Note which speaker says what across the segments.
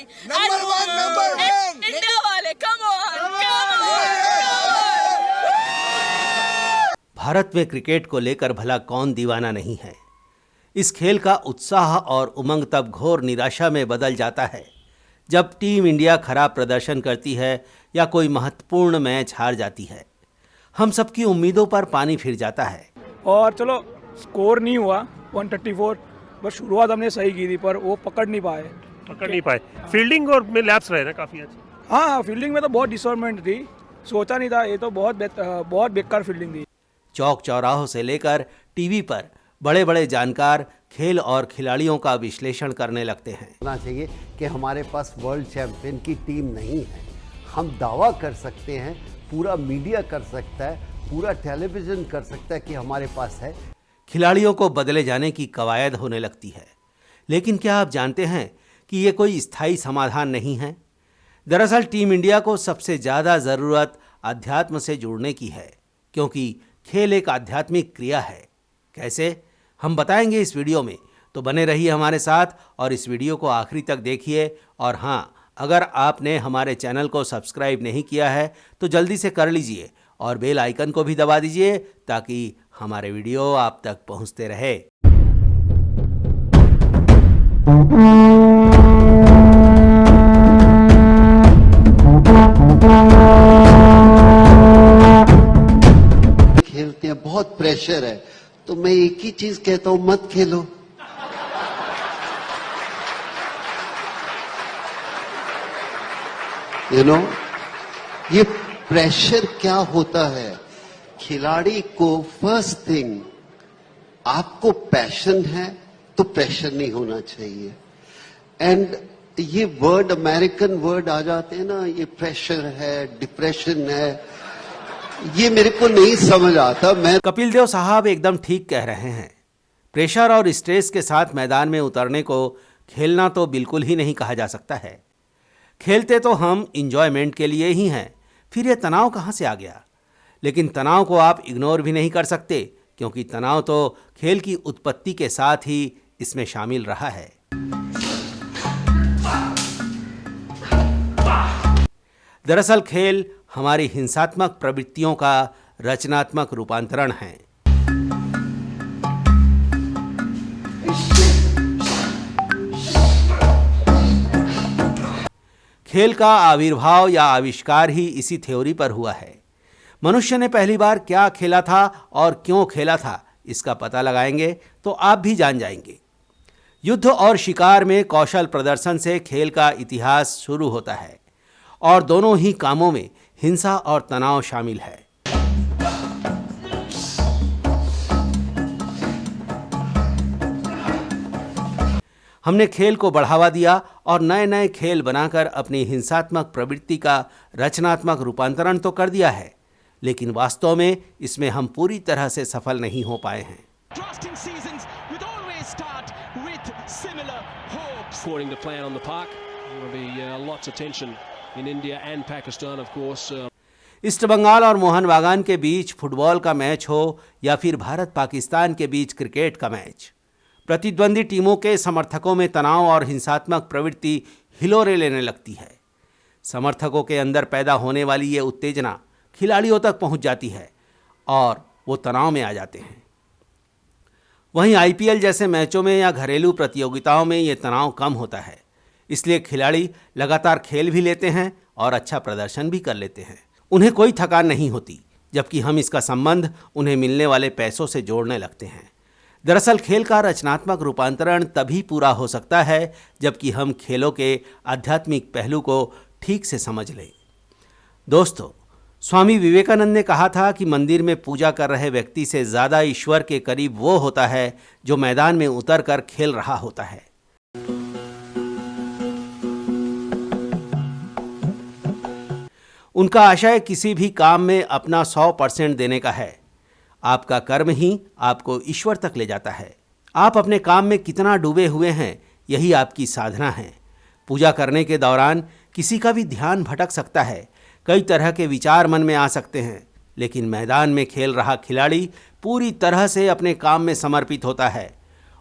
Speaker 1: Number one
Speaker 2: India वाले come on.
Speaker 3: Bharat में cricket को लेकर भला कौन दीवाना नहीं है। इस खेल का उत्साह और उमंग तब घोर निराशा में बदल जाता है जब टीम इंडिया खराब प्रदर्शन करती है या कोई महत्वपूर्ण मैच हार जाती है। हम सबकी उम्मीदों पर पानी फिर जाता है।
Speaker 4: और चलो स्कोर नहीं हुआ 134, बस शुरुआत हमने सही की थी पर वो पकड़ नहीं पाए।
Speaker 5: फील्डिंग और में लैप्स रहे ना काफी अच्छे।
Speaker 4: हाँ, फील्डिंग में तो बहुत डिसअपॉइंटमेंट थी, सोचा नहीं था, ये तो बहुत बेकार फील्डिंग थी।
Speaker 3: चौक चौराहों से लेकर टीवी पर बड़े बड़े जानकार खेल और खिलाड़ियों का विश्लेषण करने लगते हैं।
Speaker 6: होना चाहिए कि हमारे पास वर्ल्ड चैंपियन की टीम नहीं है। हम दावा कर सकते हैं, पूरा मीडिया कर सकता है, पूरा टेलीविजन कर सकता है कि हमारे पास है।
Speaker 3: खिलाड़ियों को बदले जाने की कवायद होने लगती है, लेकिन क्या आप जानते हैं कि ये कोई स्थायी समाधान नहीं है। दरअसल टीम इंडिया को सबसे ज़्यादा ज़रूरत अध्यात्म से जुड़ने की है, क्योंकि खेल एक आध्यात्मिक क्रिया है। कैसे, हम बताएंगे इस वीडियो में, तो बने रहिए हमारे साथ और इस वीडियो को आखिरी तक देखिए। और हाँ, अगर आपने हमारे चैनल को सब्सक्राइब नहीं किया है तो जल्दी से कर लीजिए और बेल आइकन को भी दबा दीजिए ताकि हमारे वीडियो आप तक पहुंचते रहे।
Speaker 6: खेलते हैं, बहुत प्रेशर है, तो मैं एक ही चीज कहता हूं, मत खेलो। ये प्रेशर क्या होता है? खिलाड़ी को फर्स्ट थिंग, आपको पैशन है तो प्रेशर नहीं होना चाहिए। एंड ये वर्ड, अमेरिकन वर्ड आ जाते हैं ना, ये प्रेशर है, डिप्रेशन है, ये मेरे को नहीं समझ आता।
Speaker 3: कपिल देव साहब एकदम ठीक कह रहे हैं। प्रेशर और स्ट्रेस के साथ मैदान में उतरने को खेलना तो बिल्कुल ही नहीं कहा जा सकता है। खेलते तो हम इंजॉयमेंट के लिए ही हैं, फिर ये तनाव कहाँ से आ गया? लेकिन तनाव को आप इग्नोर भी नहीं कर सकते, क्योंकि तनाव तो खेल की उत्पत्ति के साथ ही इसमें शामिल रहा है। दरअसल खेल हमारी हिंसात्मक प्रवृत्तियों का रचनात्मक रूपांतरण है। खेल का आविर्भाव या आविष्कार ही इसी थ्योरी पर हुआ है। मनुष्य ने पहली बार क्या खेला था और क्यों खेला था, इसका पता लगाएंगे तो आप भी जान जाएंगे। युद्ध और शिकार में कौशल प्रदर्शन से खेल का इतिहास शुरू होता है और दोनों ही कामों में हिंसा और तनाव शामिल है। हमने खेल को बढ़ावा दिया और नए नए खेल बनाकर अपनी हिंसात्मक प्रवृत्ति का रचनात्मक रूपांतरण तो कर दिया है, लेकिन वास्तव में इसमें हम पूरी तरह से सफल नहीं हो पाए हैं। ईस्ट बंगाल और मोहन बागान के बीच फुटबॉल का मैच हो या फिर भारत पाकिस्तान के बीच क्रिकेट का मैच, प्रतिद्वंदी टीमों के समर्थकों में तनाव और हिंसात्मक प्रवृत्ति हिलोरे लेने लगती है। समर्थकों के अंदर पैदा होने वाली ये उत्तेजना खिलाड़ियों तक पहुंच जाती है और वो तनाव में आ जाते हैं। वहीं आईपीएल जैसे मैचों में या घरेलू प्रतियोगिताओं में ये तनाव कम होता है, इसलिए खिलाड़ी लगातार खेल भी लेते हैं और अच्छा प्रदर्शन भी कर लेते हैं। उन्हें कोई थकान नहीं होती, जबकि हम इसका संबंध उन्हें मिलने वाले पैसों से जोड़ने लगते हैं। दरअसल खेल का रचनात्मक रूपांतरण तभी पूरा हो सकता है जबकि हम खेलों के आध्यात्मिक पहलू को ठीक से समझ लें। दोस्तों, स्वामी विवेकानंद ने कहा था कि मंदिर में पूजा कर रहे व्यक्ति से ज़्यादा ईश्वर के करीब वो होता है जो मैदान में उतर कर खेल रहा होता है। उनका आशय किसी भी काम में अपना 100% देने का है। आपका कर्म ही आपको ईश्वर तक ले जाता है। आप अपने काम में कितना डूबे हुए हैं, यही आपकी साधना है। पूजा करने के दौरान किसी का भी ध्यान भटक सकता है, कई तरह के विचार मन में आ सकते हैं, लेकिन मैदान में खेल रहा खिलाड़ी पूरी तरह से अपने काम में समर्पित होता है।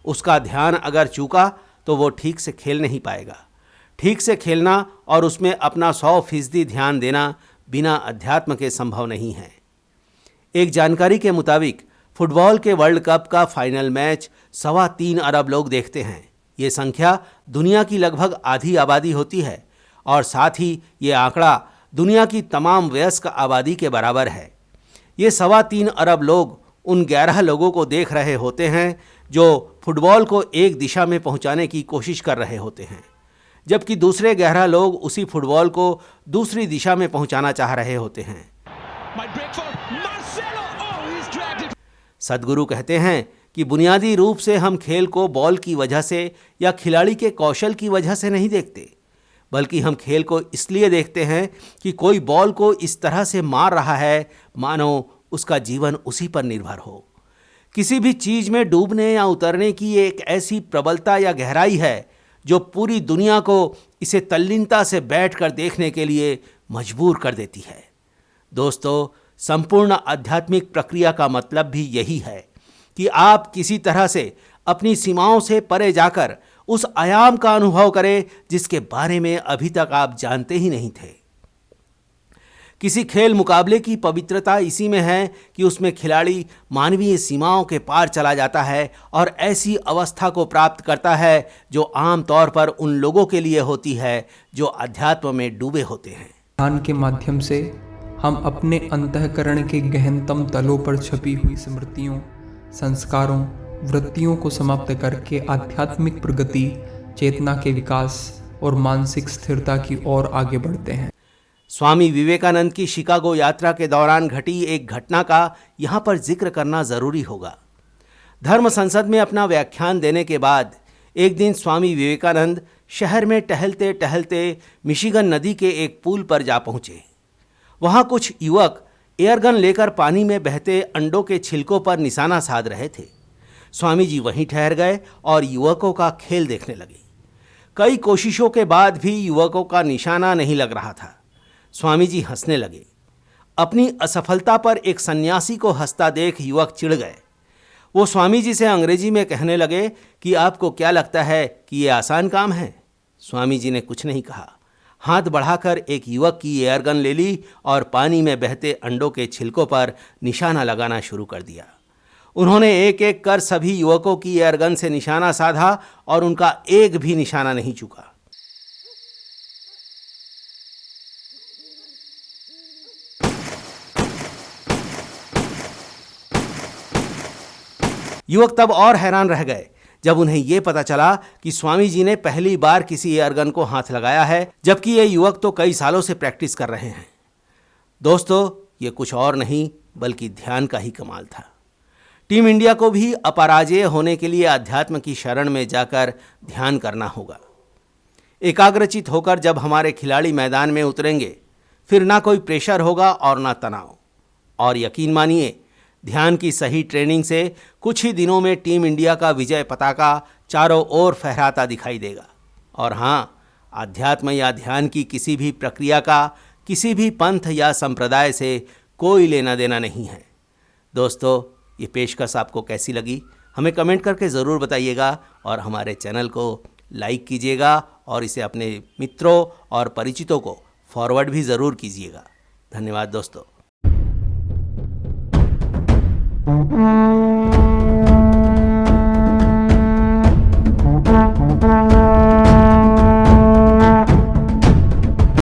Speaker 3: उसका ध्यान अगर चूका तो वो ठीक से खेल नहीं पाएगा। ठीक से खेलना और उसमें अपना 100% ध्यान देना बिना अध्यात्म के संभव नहीं है। एक जानकारी के मुताबिक फुटबॉल के वर्ल्ड कप का फाइनल मैच 3.25 अरब लोग देखते हैं। ये संख्या दुनिया की लगभग आधी आबादी होती है और साथ ही ये आंकड़ा दुनिया की तमाम वयस्क आबादी के बराबर है। ये 3.25 अरब लोग उन 11 लोगों को देख रहे होते हैं जो फुटबॉल को एक दिशा में पहुंचाने की कोशिश कर रहे होते हैं, जबकि दूसरे 11 लोग उसी फुटबॉल को दूसरी दिशा में पहुंचाना चाह रहे होते हैं। सद्गुरु कहते हैं कि बुनियादी रूप से हम खेल को बॉल की वजह से या खिलाड़ी के कौशल की वजह से नहीं देखते, बल्कि हम खेल को इसलिए देखते हैं कि कोई बॉल को इस तरह से मार रहा है मानो उसका जीवन उसी पर निर्भर हो। किसी भी चीज में डूबने या उतरने की एक ऐसी प्रबलता या गहराई है जो पूरी दुनिया को इसे तल्लीनता से बैठकर देखने के लिए मजबूर कर देती है। दोस्तों, संपूर्ण आध्यात्मिक प्रक्रिया का मतलब भी यही है कि आप किसी तरह से अपनी सीमाओं से परे जाकर उस आयाम का अनुभव करें जिसके बारे में अभी तक आप जानते ही नहीं थे। किसी खेल मुकाबले की पवित्रता इसी में है कि उसमें खिलाड़ी मानवीय सीमाओं के पार चला जाता है और ऐसी अवस्था को प्राप्त करता है जो आमतौर पर उन लोगों के लिए होती है जो अध्यात्म में डूबे होते हैं।
Speaker 7: ध्यान के माध्यम से हम अपने अंतःकरण के गहनतम तलों पर छपी हुई स्मृतियों, संस्कारों, वृत्तियों को समाप्त करके आध्यात्मिक प्रगति, चेतना के विकास और मानसिक स्थिरता की ओर आगे बढ़ते हैं।
Speaker 3: स्वामी विवेकानंद की शिकागो यात्रा के दौरान घटी एक घटना का यहाँ पर जिक्र करना जरूरी होगा। धर्म संसद में अपना व्याख्यान देने के बाद एक दिन स्वामी विवेकानंद शहर में टहलते टहलते मिशिगन नदी के एक पुल पर जा पहुंचे। वहां कुछ युवक एयरगन लेकर पानी में बहते अंडों के छिलकों पर निशाना साध रहे थे। स्वामी जी वहीं ठहर गए और युवकों का खेल देखने लगे। कई कोशिशों के बाद भी युवकों का निशाना नहीं लग रहा था। स्वामी जी हंसने लगे। अपनी असफलता पर एक सन्यासी को हंसता देख युवक चिढ़ गए। वो स्वामी जी से अंग्रेजी में कहने लगे कि आपको क्या लगता है कि ये आसान काम है? स्वामी जी ने कुछ नहीं कहा। हाथ बढ़ाकर एक युवक की एयरगन ले ली और पानी में बहते अंडों के छिलकों पर निशाना लगाना शुरू कर दिया। उन्होंने एक एक कर सभी युवकों की एयरगन से निशाना साधा और उनका एक भी निशाना नहीं चूका। युवक तब और हैरान रह गए जब उन्हें यह पता चला कि स्वामी जी ने पहली बार किसी एयरगन को हाथ लगाया है, जबकि ये युवक तो कई सालों से प्रैक्टिस कर रहे हैं। दोस्तों, ये कुछ और नहीं बल्कि ध्यान का ही कमाल था। टीम इंडिया को भी अपराजेय होने के लिए अध्यात्म की शरण में जाकर ध्यान करना होगा। एकाग्रचित होकर जब हमारे खिलाड़ी मैदान में उतरेंगे, फिर ना कोई प्रेशर होगा और ना तनाव। और यकीन मानिए, ध्यान की सही ट्रेनिंग से कुछ ही दिनों में टीम इंडिया का विजय पताका चारों ओर फहराता दिखाई देगा। और हाँ, अध्यात्म या ध्यान की किसी भी प्रक्रिया का किसी भी पंथ या संप्रदाय से कोई लेना देना नहीं है। दोस्तों, ये पेशकश आपको कैसी लगी हमें कमेंट करके ज़रूर बताइएगा और हमारे चैनल को लाइक कीजिएगा और इसे अपने मित्रों और परिचितों को फॉरवर्ड भी ज़रूर कीजिएगा। धन्यवाद दोस्तों।
Speaker 8: Thank you.